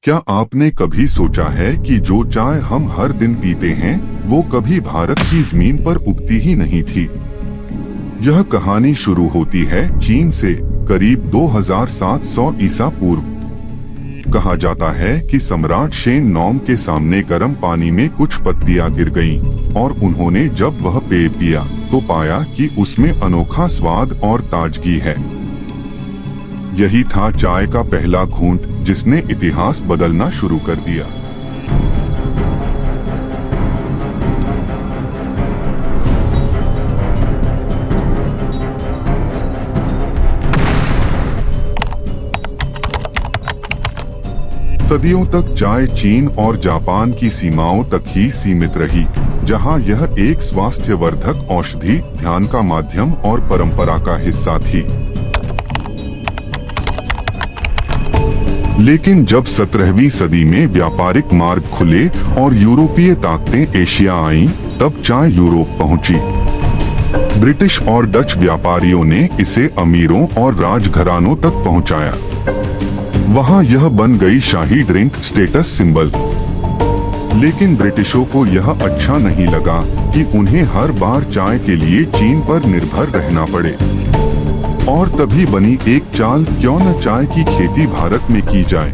क्या आपने कभी सोचा है कि जो चाय हम हर दिन पीते हैं वो कभी भारत की जमीन पर उगती ही नहीं थी। यह कहानी शुरू होती है चीन से करीब 2700 ईसा पूर्व। कहा जाता है कि सम्राट शेन नॉम के सामने गर्म पानी में कुछ पत्तियां गिर गईं और उन्होंने जब वह पेय पिया तो पाया कि उसमें अनोखा स्वाद और ताजगी है। यही था चाय का पहला घूंट जिसने इतिहास बदलना शुरू कर दिया। सदियों तक चाय चीन और जापान की सीमाओं तक ही सीमित रही, जहां यह एक स्वास्थ्यवर्धक औषधि, ध्यान का माध्यम और परंपरा का हिस्सा थी। लेकिन जब 17वीं सदी में व्यापारिक मार्ग खुले और यूरोपीय ताकतें एशिया आईं, तब चाय यूरोप पहुंची। ब्रिटिश और डच व्यापारियों ने इसे अमीरों और राजघरानों तक पहुंचाया। वहां यह बन गई शाही ड्रिंक, स्टेटस सिंबल। लेकिन ब्रिटिशों को यह अच्छा नहीं लगा कि उन्हें हर बार चाय के लिए चीन पर निर्भर रहना पड़े। और तभी बनी एक चाल, क्यों न चाय की खेती भारत में की जाए।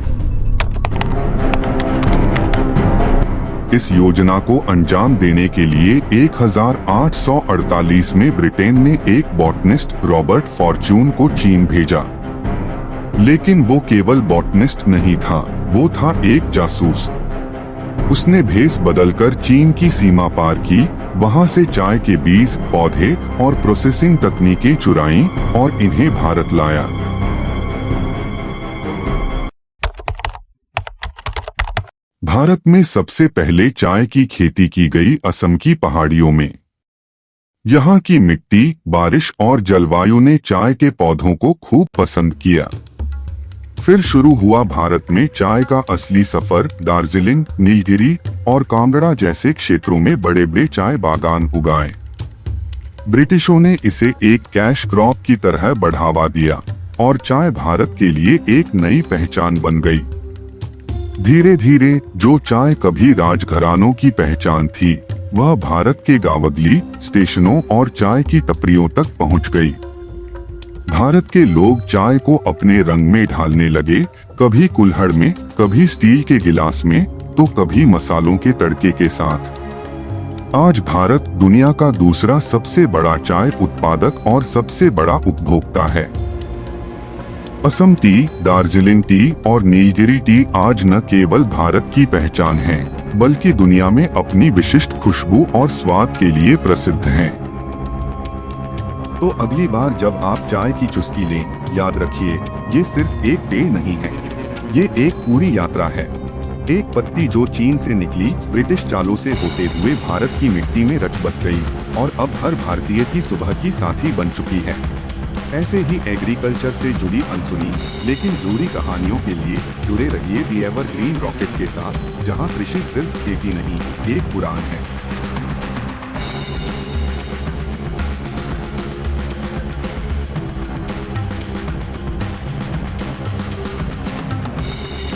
इस योजना को अंजाम देने के लिए 1848 में ब्रिटेन ने एक बॉटनिस्ट रॉबर्ट फॉर्च्यून को चीन भेजा। लेकिन वो केवल बॉटनिस्ट नहीं था, वो था एक जासूस। उसने भेष बदलकर चीन की सीमा पार की, वहां से चाय के बीज, पौधे और प्रोसेसिंग तकनीकें चुराईं और इन्हें भारत लाया। भारत में सबसे पहले चाय की खेती की गई असम की पहाड़ियों में। यहाँ की मिट्टी, बारिश और जलवायु ने चाय के पौधों को खूब पसंद किया। फिर शुरू हुआ भारत में चाय का असली सफर। दार्जिलिंग, नीलगिरी और कांगड़ा जैसे क्षेत्रों में बड़े बड़े चाय बागान उगाए। ब्रिटिशों ने इसे एक कैश क्रॉप की तरह बढ़ावा दिया और चाय भारत के लिए एक नई पहचान बन गई। धीरे धीरे जो चाय कभी राजघरानों की पहचान थी, वह भारत के गावगली, स्टेशनों और चाय की टपरियों तक पहुंच गई। भारत के लोग चाय को अपने रंग में ढालने लगे, कभी कुल्हड़ में, कभी स्टील के गिलास में, तो कभी मसालों के तड़के के साथ। आज भारत दुनिया का दूसरा सबसे बड़ा चाय उत्पादक और सबसे बड़ा उपभोक्ता है। असम टी, दार्जिलिंग टी और नीलगिरी टी आज न केवल भारत की पहचान है, बल्कि दुनिया में अपनी विशिष्ट खुशबू और स्वाद के लिए प्रसिद्ध हैं। तो अगली बार जब आप चाय की चुस्की लें, याद रखिए, ये सिर्फ एक पेय नहीं है, ये एक पूरी यात्रा है। एक पत्ती जो चीन से निकली, ब्रिटिश चालों से होते हुए भारत की मिट्टी में रच बस गई और अब हर भारतीय की सुबह की साथी बन चुकी है। ऐसे ही एग्रीकल्चर से जुड़ी अनसुनी लेकिन जरूरी कहानियों के लिए जुड़े रहिए दी एवरग्रीन रॉकेट के साथ, जहां कृषि सिर्फ खेती नहीं, एक उड़ान है।